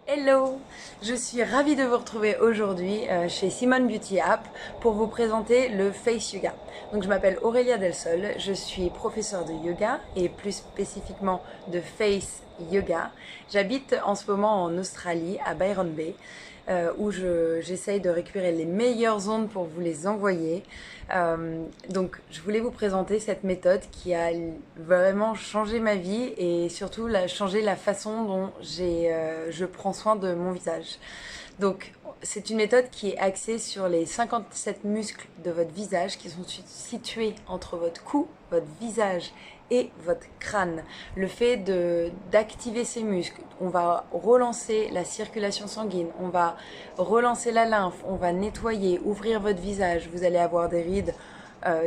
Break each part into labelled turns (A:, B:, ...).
A: Hello! Je suis ravie de vous retrouver aujourd'hui chez Simone Beauty App pour vous présenter le Face Yoga. Donc je m'appelle Aurélia Del Sol, je suis professeure de yoga et plus spécifiquement de Face Yoga. J'habite en ce moment en Australie, à Byron Bay, où j'essaye de récupérer les meilleures ondes pour vous les envoyer. Donc je voulais vous présenter cette méthode qui a vraiment changé ma vie et surtout changé la façon dont je prends soin de mon visage. Donc c'est une méthode qui est axée sur les 57 muscles de votre visage qui sont situés entre votre cou, votre visage et votre crâne. Le fait d'activer ces muscles, on va relancer la circulation sanguine, on va relancer la lymphe, on va nettoyer, ouvrir votre visage. Vous allez avoir des rides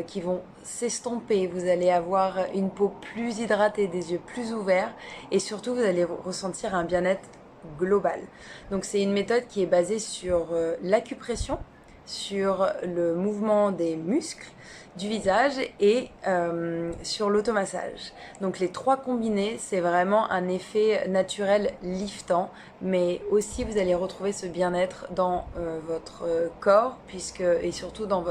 A: qui vont s'estomper, vous allez avoir une peau plus hydratée, des yeux plus ouverts et surtout vous allez ressentir un bien-être global. Donc c'est une méthode qui est basée sur l'acupression, sur le mouvement des muscles du visage et sur l'automassage. Donc les trois combinés, c'est vraiment un effet naturel liftant, mais aussi vous allez retrouver ce bien-être dans votre corps et surtout dans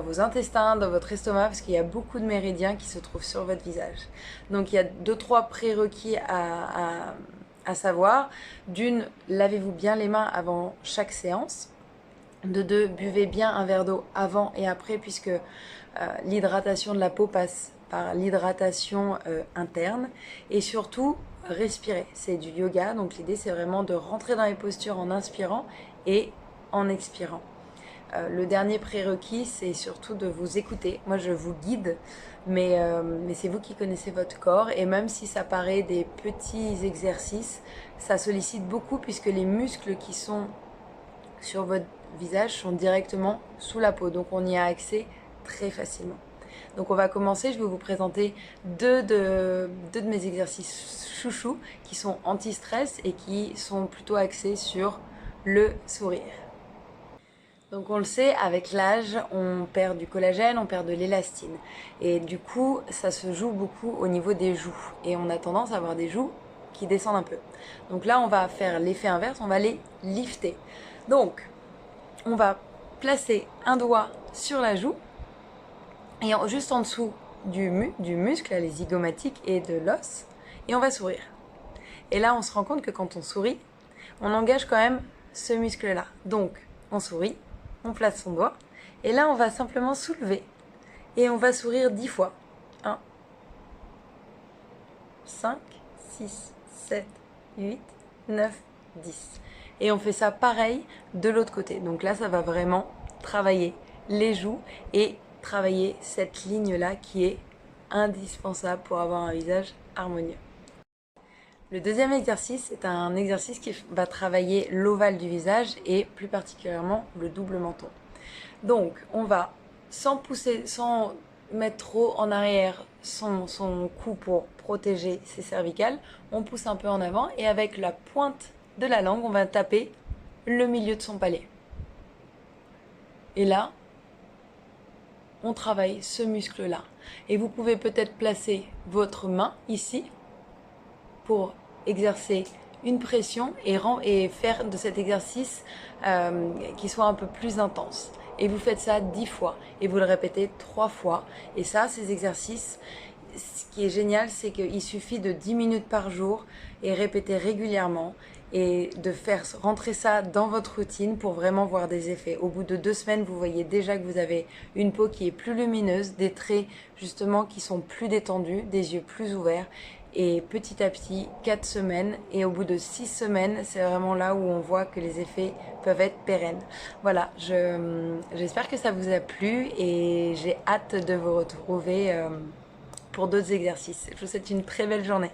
A: vos intestins, dans votre estomac, parce qu'il y a beaucoup de méridiens qui se trouvent sur votre visage. Donc il y a 2-3 prérequis à savoir. D'une, lavez-vous bien les mains avant chaque séance. De deux, buvez bien un verre d'eau avant et après puisque l'hydratation de la peau passe par l'hydratation interne. Et surtout, respirez. C'est du yoga, donc l'idée c'est vraiment de rentrer dans les postures en inspirant et en expirant. Le dernier prérequis, c'est surtout de vous écouter. Moi, je vous guide, mais c'est vous qui connaissez votre corps. Et même si ça paraît des petits exercices, ça sollicite beaucoup puisque les muscles qui sont sur votre visage sont directement sous la peau. Donc, on y a accès très facilement. Donc, on va commencer. Je vais vous présenter deux de mes exercices chouchous qui sont anti-stress et qui sont plutôt axés sur le sourire. Donc on le sait, avec l'âge, on perd du collagène, on perd de l'élastine. Et du coup, ça se joue beaucoup au niveau des joues. Et on a tendance à avoir des joues qui descendent un peu. Donc là, on va faire l'effet inverse, on va les lifter. Donc, on va placer un doigt sur la joue et juste en dessous du muscle, les zygomatiques et de l'os, et on va sourire. Et là, on se rend compte que quand on sourit, on engage quand même ce muscle-là. Donc, on sourit. On place son doigt et là on va simplement soulever et on va sourire 10 fois. 1, 5, 6, 7, 8, 9, 10. Et on fait ça pareil de l'autre côté. Donc là ça va vraiment travailler les joues et travailler cette ligne-là qui est indispensable pour avoir un visage harmonieux. Le deuxième exercice est un exercice qui va travailler l'ovale du visage et plus particulièrement le double menton. Donc on va, sans mettre trop en arrière son cou pour protéger ses cervicales, on pousse un peu en avant et avec la pointe de la langue, on va taper le milieu de son palais. Et là, on travaille ce muscle-là. Et vous pouvez peut-être placer votre main ici pour exercer une pression et faire de cet exercice qui soit un peu plus intense. Et vous faites ça 10 fois et vous le répétez 3 fois. Et ça, ces exercices, ce qui est génial, c'est qu'il suffit de 10 minutes par jour et répéter régulièrement et de faire rentrer ça dans votre routine pour vraiment voir des effets. Au bout de 2 semaines, vous voyez déjà que vous avez une peau qui est plus lumineuse, des traits justement qui sont plus détendus, des yeux plus ouverts. Et petit à petit, 4 semaines, et au bout de 6 semaines, c'est vraiment là où on voit que les effets peuvent être pérennes. Voilà, j'espère que ça vous a plu et j'ai hâte de vous retrouver pour d'autres exercices. Je vous souhaite une très belle journée.